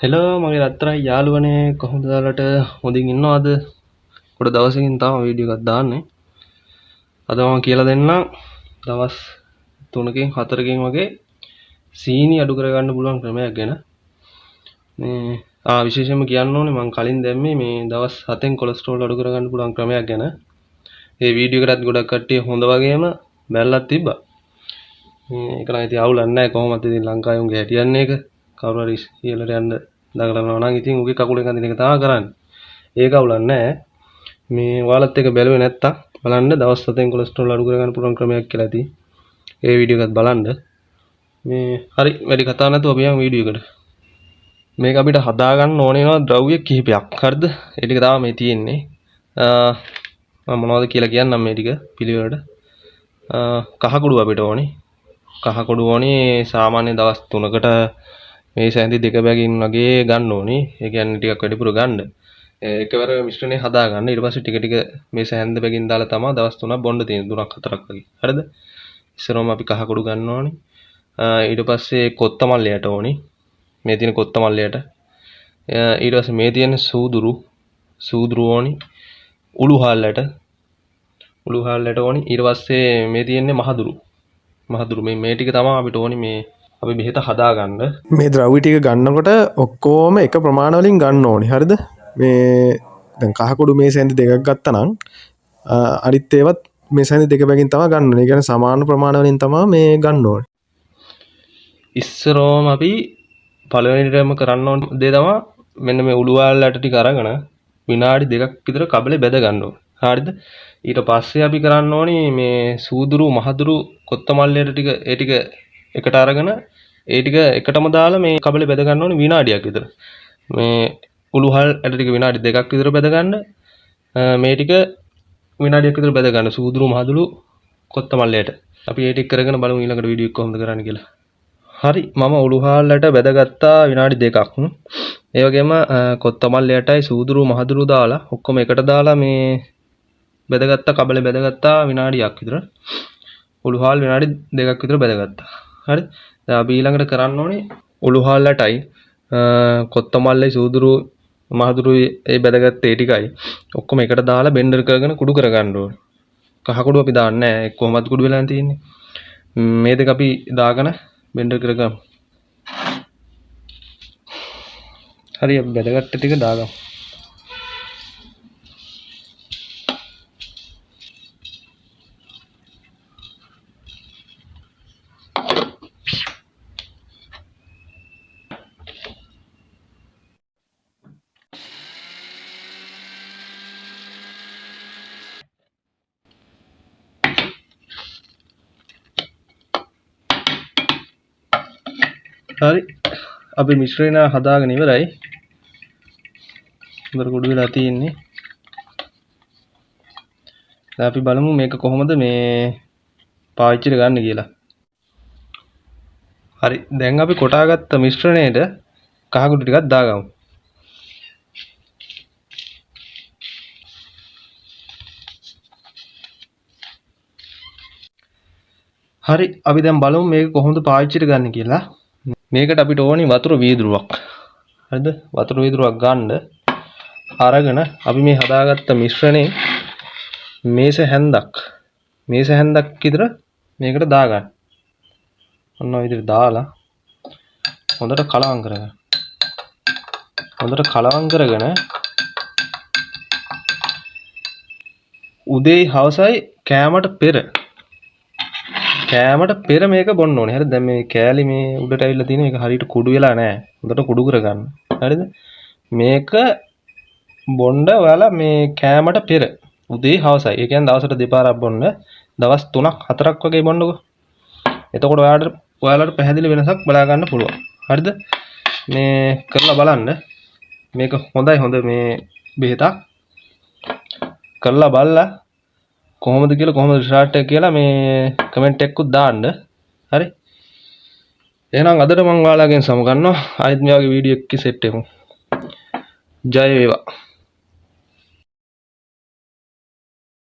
Hello මගේ රත්තරන් යාළුවනේ කොහොමද ඔයාලට හොඳින් ඉන්නවද? පොඩ දවසකින් තමයි වීඩියෝ එකක් දාන්නේ. අද මම කියලා දෙන්නම් දවස් 3කින් 4කින් වගේ සීනි අඩු කරගන්න පුළුවන් ක්‍රමයක් ගැන. මේ විශේෂයෙන්ම කියන්න ඕනේ මම කලින් දැම්මේ මේ දවස් 7න් කොලෙස්ටරෝල් අඩු කරගන්න පුළුවන් ක්‍රමයක් ගැන. ඒ වීඩියෝ එකටත් ගොඩක් කට්ටිය හොඳ වගේම බැලලක් තිබ්බා. මේක නම් ඉතින් අවුලක් නැහැ කොහොමද ඉතින් ලංකාවේ උන්ගේ හැටියන්නේ එක. කවුරු හරි ඉහළට යන්න දඟලනවා නම් ඉතින් උගේ කකුලෙන් අදින එක තමයි කරන්නේ. ඒක අවුලක් නැහැ. මේ ඔයාලත් එක බැලුවේ නැත්තම් බලන්න දවස් 7න් කොලෙස්ටරෝල් අඩු කරගන්න පුළුවන් ක්‍රමයක් කියලා ඇති. ඒ වීඩියෝ එකත් බලන්න. මේ හරි වැඩි කතා නැතුව අපි යමු වීඩියෝ එකට. මේක අපිට හදාගන්න ඕනේ වෙනවා ද්‍රව්‍ය කිහිපයක්. හරිද? ඒ ටික තමයි මේ තියෙන්නේ. මම මොනවද කියලා කියන්නම් මේ ටික පිළිවෙලට. කහ කුඩු අපිට ඕනේ. කහ කුඩු ඕනේ සාමාන්‍ය දවස් 3කට මේ සැඳි දෙක බැගින් වගේ ගන්න ඕනේ. ඒ කියන්නේ ටිකක් වැඩිපුර ගන්න. එකවර මිශ්‍රණය හදා ගන්න. ඊට පස්සේ ටික ටික මේ සැඳ බැගින් දාලා තමයි දවස් 3ක් බොන්න තියෙන්නේ. 3ක් 4ක් වගේ. හරිද? ඉස්සරවම අපි කහ කුඩු ගන්න ඕනේ. ඊට පස්සේ කොත්තමල්ලියට ඕනේ. මේ තියෙන කොත්තමල්ලියට. ඊට පස්සේ මේ තියෙන සූදුරු ඕනේ. උළුහාල්ලට ඕනේ. ඊට පස්සේ මේ තියෙන්නේ මහදුරු මේ ටික තමයි අපිට ඕනේ මේ අපි බෙහෙත හදාගන්න. මේ ද්‍රව්‍ය ටික ගන්නකොට ඔක්කොම එක ප්‍රමාණ වලින් ගන්න ඕනේ. හරිද? මේ දැන් කහ කුඩු මේ සැඳි දෙකක් ගත්තා නම් අනිත් ඒවත් මේ සැඳි දෙක බැගින් තමයි ගන්න ඕනේ. ඒ කියන්නේ සමාන ප්‍රමාණ වලින් තමයි මේ ගන්න ඕනේ. ඉස්සරෝම අපි පළවෙනිටම කරන්න ඕන දේ තමයි මෙන්න මේ උළුවාල්ලට ටික අරගෙන විනාඩි 2ක් විතර කබලේ බැද ගන්න ඕනේ. හරිද? ඊට පස්සේ අපි කරන්න ඕනේ මේ සූදුරු මහදුරු කොත්තමල්ලියට ටික ඒ ටික එකට අරගෙන ඒ ටික එකටම දාලා මේ කබලේ බැද ගන්න ඕනේ විනාඩියක් විතර. මේ උළුහල් ඇට ටික විනාඩි 2ක් විතර බැද ගන්න. මේ ටික විනාඩියක් විතර බැද ගන්න සූදුරු මහදුරු කොත්තමල්ලියට. අපි ඒ ටික කරගෙන බලමු ඊළඟට වීඩියෝ එක කොහොමද කරන්න කියලා. හරි මම උළුහාල්ලට බැදගත්තා විනාඩි 2ක්. ඒ වගේම කොත්තමල්ලියටයි සූදුරු මහදුරු දාලා ඔක්කොම එකට දාලා මේ බැදගත්තා කබලේ බැදගත්තා විනාඩියක් විතර. උළුහාල් විනාඩි 2ක් විතර බැදගත්තා. හරි. දැන් අපි ඊළඟට කරන්න ඕනේ උළුහාල්ලටයි කොත්තමල්ලයි සූදුරු මහදුරුයි ඒ බැදගත්ත ඒ ටිකයි ඔක්කොම එකට දාලා බෙන්ඩර් කරගෙන කුඩු කරගන්න ඕනේ. කහ කුඩු අපි දාන්නේ නැහැ. කොහොමද කුඩු වෙලා තියෙන්නේ. මේ දෙක අපි දාගෙන බෙන්ඩර් කරගමු. හරි අපි බැදගත්ත ටික දාගමු. හරි අපි මිශ්‍රණය හදාගෙන ඉවරයි. හොඳට කුඩු වෙලා තියෙන්නේ. දැන් අපි බලමු මේක කොහොමද මේ පාවිච්චිට ගන්න කියලා. හරි දැන් අපි කොටාගත්ත මිශ්‍රණයට කහ කුඩු ටිකක් දාගමු. හරි අපි දැන් බලමු මේක කොහොමද පාවිච්චිට ගන්න කියලා. මේකට අපිට ඕනි වතුර වීදුරුවක්. හරිද? වතුර වීදුරුවක් ගන්න අරගෙන අපි මේ හදාගත්ත මිශ්‍රණේ මේස හැන්දක් විතර මේකට දාගන්න. ඔන්න ඔය විදිහට දාලා හොඳට කලවම් කරගෙන උදේ හවසයි කෑමට පෙර මේක බොන්න ඕනේ. හරිද? දැන් මේ කෑලි මේ උඩට ඇවිල්ලා තියෙන එක හරියට කුඩු වෙලා නැහැ. හොඳට කුඩු කරගන්න. හරිද? මේක බොන්න ඔයාලා මේ කෑමට පෙර උදේ හවසයි. ඒ කියන්නේ දවසට දෙපාරක් බොන්න. දවස් 3ක් 4ක් වගේ බොන්නකෝ. එතකොට ඔයාලට පැහැදිලි වෙනසක් බලා ගන්න පුළුවන්. හරිද? මේ කරලා බලන්න. මේක හොඳ මේ බෙහෙතක්. කරලා බලලා කොහොමද රිසල්ට් එක කියලා මේ කමෙන්ට් එකකුත් දාන්න. හරි. එහෙනම් අදට මම ඔයාලගෙන් සමු ගන්නවා. ආයෙත් මේ වගේ වීඩියෝ එකකින් සෙට් වෙමු. ජය වේවා.